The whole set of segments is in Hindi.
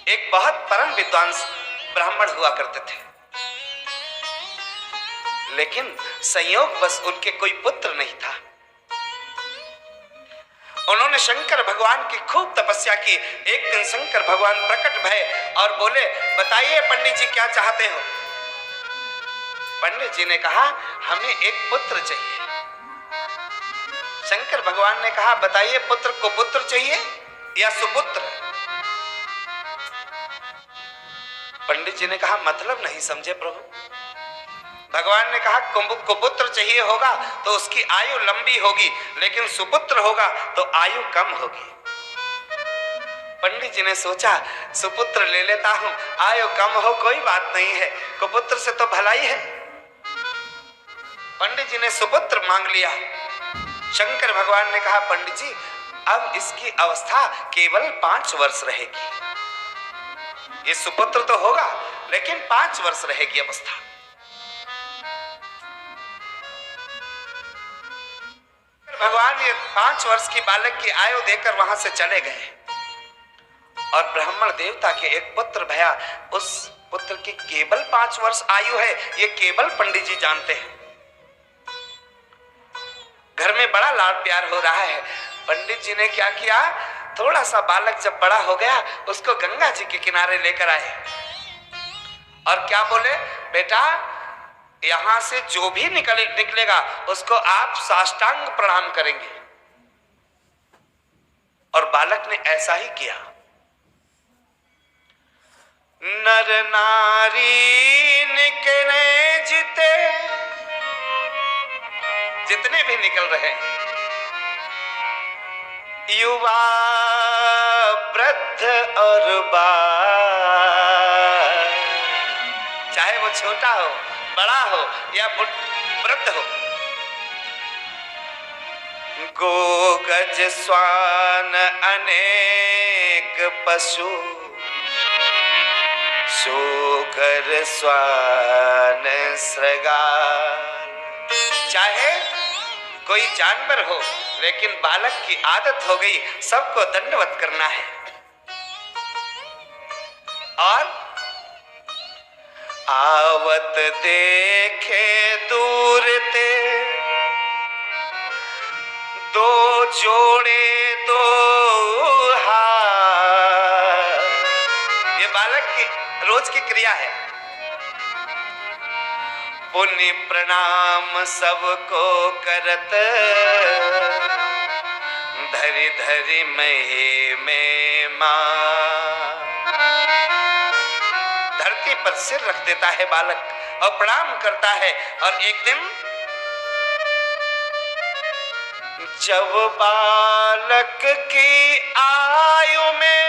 एक बहुत परम विद्वान ब्राह्मण हुआ करते थे, लेकिन संयोग बस उनके कोई पुत्र नहीं था। उन्होंने शंकर भगवान की खूब तपस्या की। एक दिन शंकर भगवान प्रकट भये और बोले, बताइए पंडित जी क्या चाहते हो। पंडित जी ने कहा, हमें एक पुत्र चाहिए। शंकर भगवान ने कहा, बताइए पुत्र को पुत्र चाहिए या सुपुत्र। पंडित जी ने कहा, मतलब नहीं समझे प्रभु। भगवान ने कहा, कुपुत्र चाहिए होगा तो उसकी आयु लंबी होगी, लेकिन सुपुत्र होगा तो आयु कम होगी। पंडित जी ने सोचा, सुपुत्र ले लेता हूं, आयु कम हो कोई बात नहीं है, कुपुत्र से तो भलाई है। पंडित जी ने सुपुत्र मांग लिया। शंकर भगवान ने कहा, पंडित जी अब इसकी अवस्था केवल 5 वर्ष रहेगी। ये सुपुत्र तो होगा लेकिन 5 वर्ष रहेगी अवस्था। भगवान ये 5 वर्ष की बालक की आयु देकर वहां से चले गए और ब्राह्मण देवता के एक पुत्र भया। उस पुत्र की केवल 5 वर्ष आयु है, ये केवल पंडित जी जानते हैं। घर में बड़ा लाड प्यार हो रहा है। पंडित जी ने क्या किया, थोड़ा सा बालक जब बड़ा हो गया उसको गंगा जी के किनारे लेकर आए और क्या बोले, बेटा यहां से जो भी निकलेगा उसको आप साष्टांग प्रणाम करेंगे। और बालक ने ऐसा ही किया। नर नारी निकले जितने भी निकल रहे, युवा वृद्ध और बाल, चाहे वो छोटा हो बड़ा हो या वृद्ध हो, गो गज स्वान अनेक पशु, शूकर स्वान श्रृगाल। चाहे कोई जानवर हो, लेकिन बालक की आदत हो गई सबको दंडवत करना है। और आवत देखे दूर ते, दो जोड़े दो हाथ। ये बालक की रोज की क्रिया है। पुण्य प्रणाम सबको करत, धरि धरि मही में मां। धरती पर सिर रख देता है बालक और प्रणाम करता है। और एक दिन जब बालक की आयु में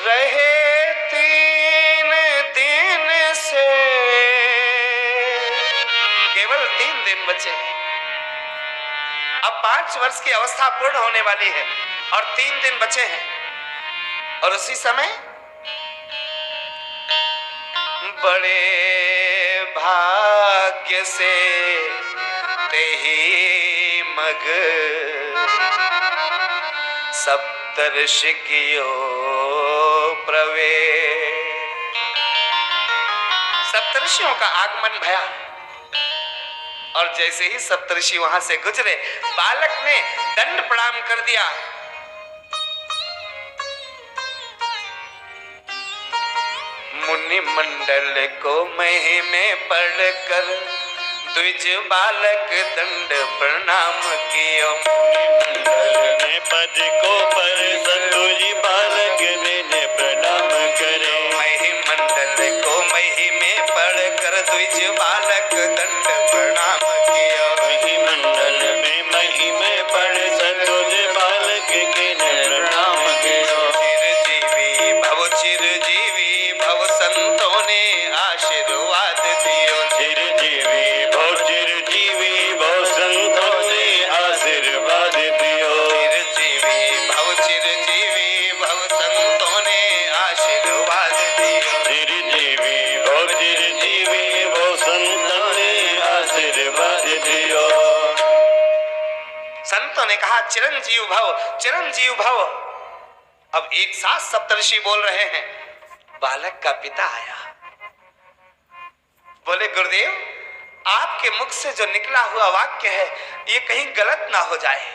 रहे 3 दिन से, केवल 3 दिन बचे। अब 5 वर्ष की अवस्था पूर्ण होने वाली है और 3 दिन बचे हैं। और उसी समय बड़े भाग्य से तेहि मग सप्तर्षि कियो प्रवेश। सप्तर्षियों का आगमन भया और जैसे ही सप्तर्षि वहां से गुजरे, बालक ने दंड प्रणाम कर दिया। मुनि मंडल को मही में पढ़कर द्विज बालक दंड प्रणाम कियो। मंडल में पद को पर सतुज बालक ने प्रणाम करे। मही मंडल को मही में पढ़कर द्विज बालक दंड प्रणाम कियो। मही मंडल में मही में पढ़ सतुज बालक के प्रणाम कियो। चिरजीवी भव संतों ने आशीर्वाद दियो। चिरजीवी भव संतों ने आशीर्वाद दियो। चिरजीवी भव संतों ने आशीर्वाद दियो। चिरजीवी भव संतों ने आशीर्वाद दियो। संतों ने कहा, चिरंजीव भव, चिरंजीव भव। अब एक साथ सप्तऋषि बोल रहे हैं। बालक का पिता आया, बोले गुरुदेव, आपके मुख से जो निकला हुआ वाक्य है ये कहीं गलत ना हो जाए।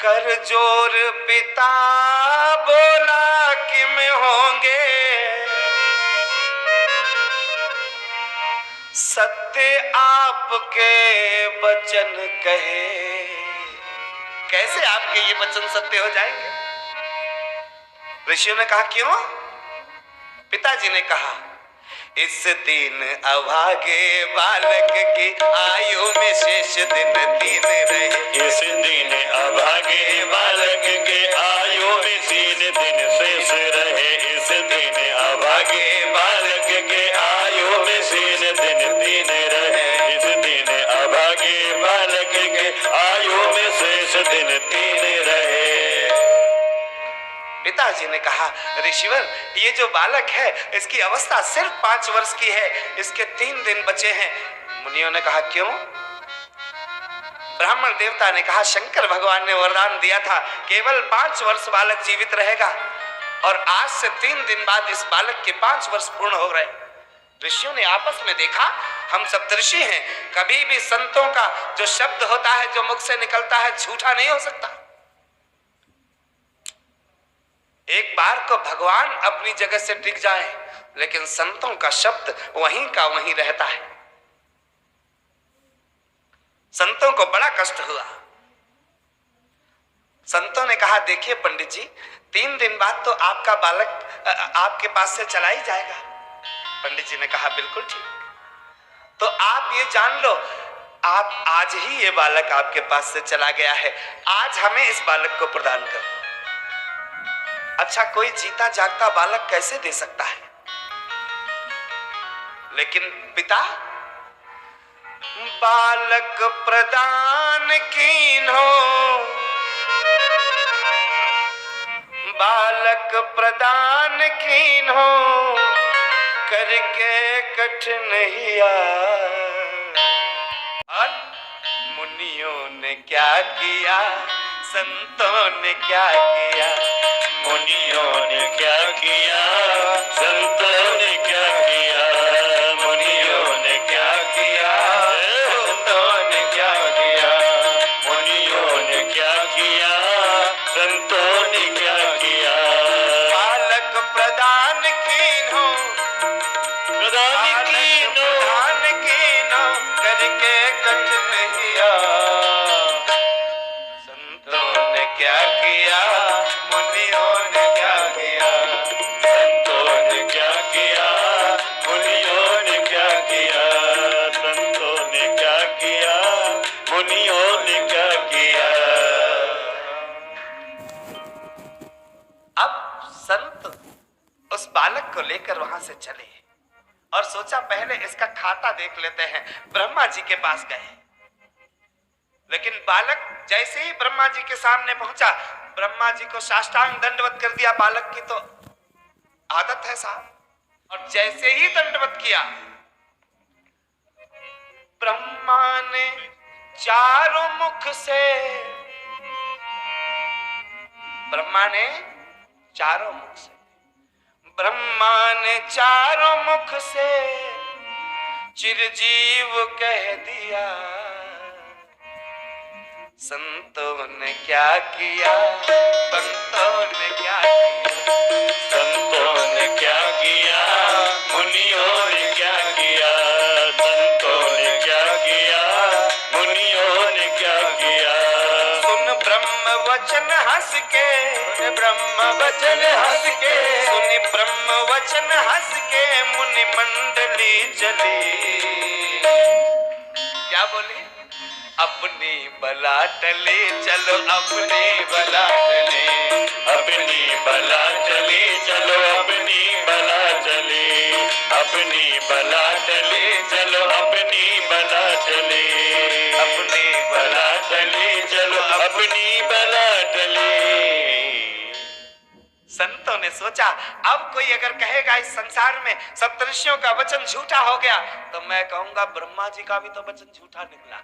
कर जोर पिता बोला कि मैं होंगे, सत्य आपके वचन कहे। कैसे आपके ये वचन सत्य हो जाएंगे? ऋषियों ने कहा क्यों? पिताजी ने कहा, इस दिन अभागे बालक की आयु में शेष दिन 3 रहे। इस दिन अभागे बालक के आयु में 3 दिन शेष रहे। इस दिन अभागे बालक के आयु में 3 दिन रहे। इस दिन अभागे बालक के आयु में शेष दिन 3 रहे। पिताजी ने कहा, ऋषिवर, ये जो बालक है इसकी अवस्था सिर्फ 5 वर्ष की है, इसके 3 दिन बचे हैं। मुनियों ने कहा क्यों? ब्राह्मण देवता ने कहा, शंकर भगवान ने वरदान दिया था केवल 5 वर्ष बालक जीवित रहेगा, और आज से 3 दिन बाद इस बालक के 5 वर्ष पूर्ण हो गए। ऋषियों ने आपस में देखा, हम सप्तऋषि हैं, कभी भी संतों का जो शब्द होता है, जो मुख से निकलता है, झूठा नहीं हो सकता। एक बार को भगवान अपनी जगह से टिक जाए, लेकिन संतों का शब्द वहीं का वहीं रहता है। संतों को बड़ा कष्ट हुआ। संतों ने कहा, देखिए पंडित जी, 3 दिन बाद तो आपका बालक आपके पास से चला ही जाएगा। पंडित जी ने कहा, बिल्कुल ठीक, तो आप ये जान लो, आप आज ही ये बालक आपके पास से चला गया है, आज हमें इस बालक को प्रदान करो। अच्छा, कोई जीता जागता बालक कैसे दे सकता है? लेकिन पिता, बालक प्रदान कीन्हो, बालक प्रदान कीन्हो, करके कठिन हिया। और मुनियों ने क्या किया, संतों ने क्या किया? मुनियों ने क्या किया, संतों ने क्या किया? मुनियों ने क्या किया, संतों ने क्या किया? मुनियों ने क्या किया, संतों ने क्या किया? बालक प्रदान कीन्हो, प्रदान कीन्हो, प्रदान कीन्हो, करके कठिन हिया। संतों ने क्या किया, मुनियों ने क्या किया? संतों ने क्या किया, मुनियों ने क्या किया? संतों ने क्या किया, मुनियों ने क्या किया? अब संत उस बालक को लेकर वहां से चले और सोचा पहले इसका खाता देख लेते हैं। ब्रह्मा जी के पास गए, लेकिन बालक जैसे ही ब्रह्मा जी के सामने पहुंचा, ब्रह्मा जी को साष्टांग दंडवत कर दिया। बालक की तो आदत है साहब, और जैसे ही दंडवत किया, ब्रह्मा ने चारों मुख से, ब्रह्मा ने चारों मुख से, ब्रह्मा ने चारों मुख से चिरजीव कह दिया। संतों ने क्या किया, संतों ने क्या किया? संतों ने क्या किया, मुनियों ने क्या किया? संतों ने क्या किया, मुनियों ने क्या किया? सुन ब्रह्म वचन हंस के, ब्रह्म वचन हंस के, सुन ब्रह्म वचन हंस के, मुनि मंडली चली। क्या बोली? अपनी बला टले चलो, अपनी बला टले, अपनी बला चली चलो, अपनी बला चली, अपनी बला चली चलो, अपनी बला चली, अपनी बला चली चलो, अपनी बला चली। संतों ने सोचा, अब कोई अगर कहेगा इस संसार में सप्तऋषियों का वचन झूठा हो गया, तो मैं कहूंगा ब्रह्मा जी का भी तो वचन झूठा निकला।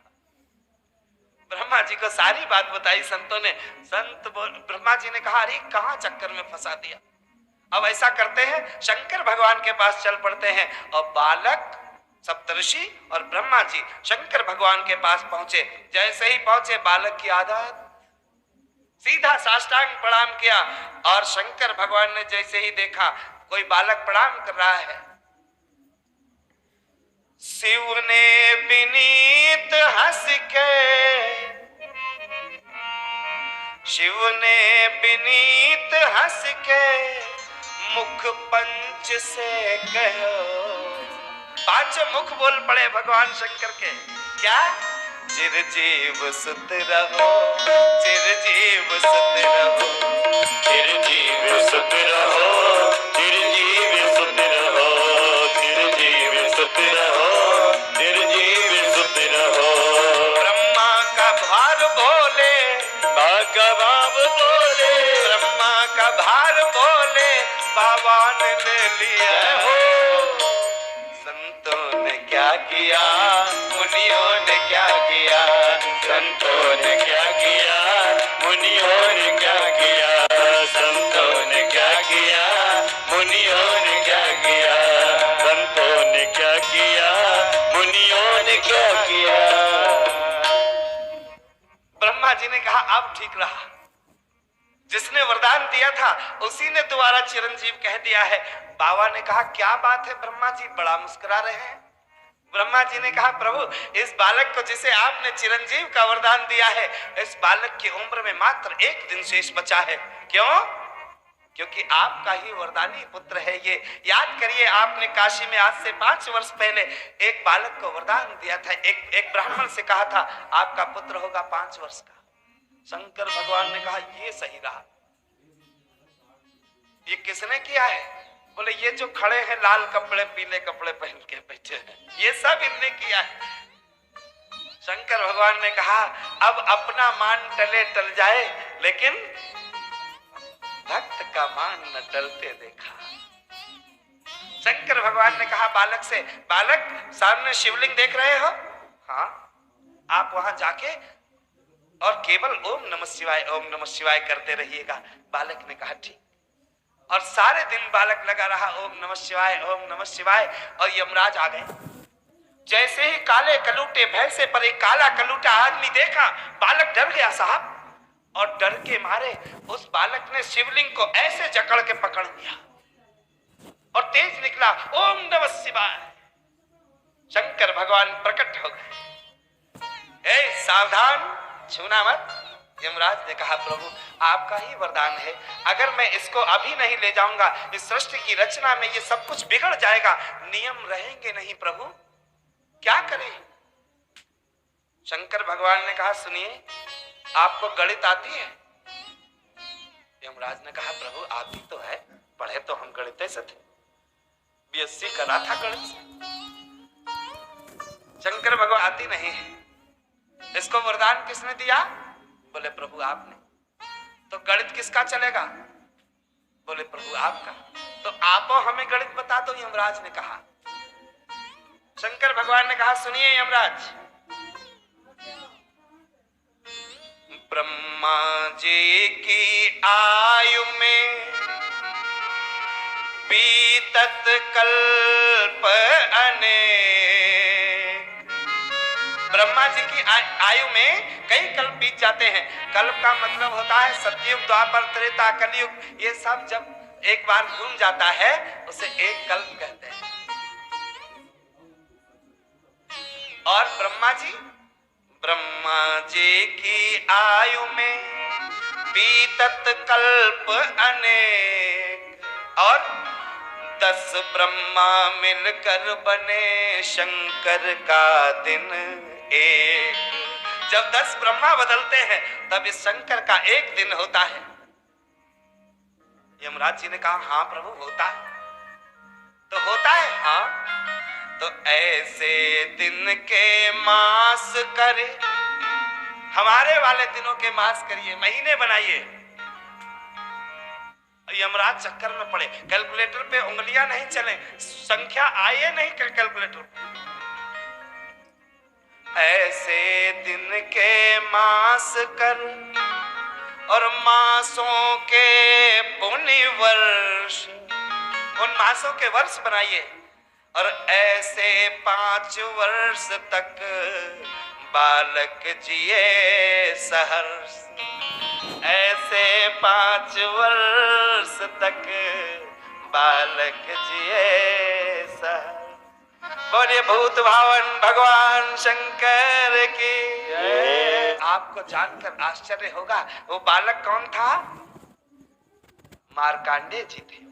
ब्रह्मा जी को सारी बात बताई संतों ने। ब्रह्मा जी ने कहा, अरे कहाँ चक्कर में फंसा दिया। अब ऐसा करते हैं, शंकर भगवान के पास चल पड़ते हैं। और बालक, सप्तऋषि और ब्रह्मा जी शंकर भगवान के पास पहुंचे। जैसे ही पहुंचे, बालक की आदत सीधा साष्टांग प्रणाम किया। और शंकर भगवान ने जैसे ही देखा कोई बालक प्रणाम कर रहा है, शिव ने विनीत हंस के, शिव ने विनीत हंस के मुख पंच से कहो। पांचों मुख बोल पड़े भगवान शंकर के। क्या? चिरजीव सुत रहो, चिरजीव सुत रहो, चिरजीव सुत रहो, चिरजीव सुत रहो, चिरजीव सुत रहो, चिरजीव सुत रहो। ब्रह्मा का भार बोले, बाका बाब बोले, ब्रह्मा का भार बोले, बाबा ने ले लिया हो। संतों ने क्या किया, मुनियों ने क्या किया, संतों ने क्या किया, मुनियों ने क्या किया, संतों ने क्या किया, मुनियों ने क्या किया, संतों ने क्या किया, मुनियों ने क्या किया। ब्रह्मा जी ने कहा, अब ठीक रहा। जिसने वरदान दिया था उसी ने दोबारा चिरंजीव कह दिया है। बाबा ने कहा, क्या बात है ब्रह्मा जी, बड़ा मुस्कुरा रहे हैं। ब्रह्मा जी ने कहा, प्रभु इस बालक को जिसे आपने चिरंजीव का वरदान दिया है, इस बालक की उम्र में मात्र 1 दिन शेष बचा है। क्यों? क्योंकि आपका ही वरदानी पुत्र है ये। याद करिए, आपने काशी में आज से 5 वर्ष पहले एक बालक को वरदान दिया था। एक ब्राह्मण से कहा था, आपका पुत्र होगा 5 वर्ष का। शंकर भगवान ने कहा, ये सही रहा। ये किसने किया है? बोले, ये जो खड़े हैं लाल कपड़े पीले कपड़े पहन के बैठे हैं, ये सब इनने किया है। शंकर भगवान ने कहा, अब अपना मान टले टल जाए, लेकिन भक्त का मान न टलते देखा। शंकर भगवान ने कहा बालक से, बालक सामने शिवलिंग देख रहे हो? हाँ। आप वहां जाके और केवल ओम नमः शिवाय, ओम नमः शिवाय करते रहिएगा। बालक ने कहा ठीक। और सारे दिन बालक लगा रहा ओम नमः शिवाय, ओम नमः शिवाय। और यमराज आ गए। जैसे ही काले कलूटे भैंसे पर एक काला कलूटा आदमी देखा, बालक डर गया साहब। और डर के मारे उस बालक ने शिवलिंग को ऐसे जकड़ के पकड़ लिया और तेज निकला, ओम नमः शिवाय। शंकर भगवान प्रकट हो गए। ए सावधान, छूना मत। यमराज ने कहा, प्रभु आपका ही वरदान है, अगर मैं इसको अभी नहीं ले जाऊंगा, इस सृष्टि की रचना में ये सब कुछ बिगड़ जाएगा, नियम रहेंगे नहीं प्रभु, क्या करें? शंकर भगवान ने कहा, सुनिए, आपको गणित आती है? यमराज ने कहा, प्रभु आती तो है, पढ़े तो हम गणित से थे, BSc करा था गणित से। शंकर भगवान आती नहीं है। इसको वरदान किसने दिया? बोले प्रभु आपने। तो गणित किसका चलेगा? बोले प्रभु आपका। तो आप हमें गणित बता दो, यमराज ने कहा। शंकर भगवान ने कहा, सुनिए यमराज, ब्रह्मा जी की आयु में बीतत कल्प अनेक। ब्रह्मा जी की आयु में कई कल्प बीत जाते हैं। कल्प का मतलब होता है सतयुग, द्वापर, त्रेता, कलयुग। ये सब जब एक बार घूम जाता है उसे एक कल्प कहते हैं। और ब्रह्मा जी की आयु में बीतत कल्प अनेक। और 10 ब्रह्मा मिलकर बने शंकर का दिन एक। जब 10 ब्रह्मा बदलते हैं तब इस शंकर का एक दिन होता है। यमराज जी ने कहा, हाँ प्रभु होता है। तो होता है? हाँ। तो ऐसे दिन के मास करे, हमारे वाले दिनों के मास करिए, महीने बनाइए। यमराज चक्कर में पड़े, कैलकुलेटर पे उंगलियां नहीं चले, संख्या आए नहीं कैलकुलेटर पे। ऐसे दिन के मास कर और मासों के पुण्य वर्ष, उन मासों के वर्ष बनाइए और ऐसे 5 वर्ष तक बालक जिए सहर्ष। ऐसे 5 वर्ष तक बालक जिए सहर्ष। बोलिए भूत भावन भगवान शंकर की। आपको जानकर आश्चर्य होगा वो बालक कौन था? मार्कांडेय जी थे।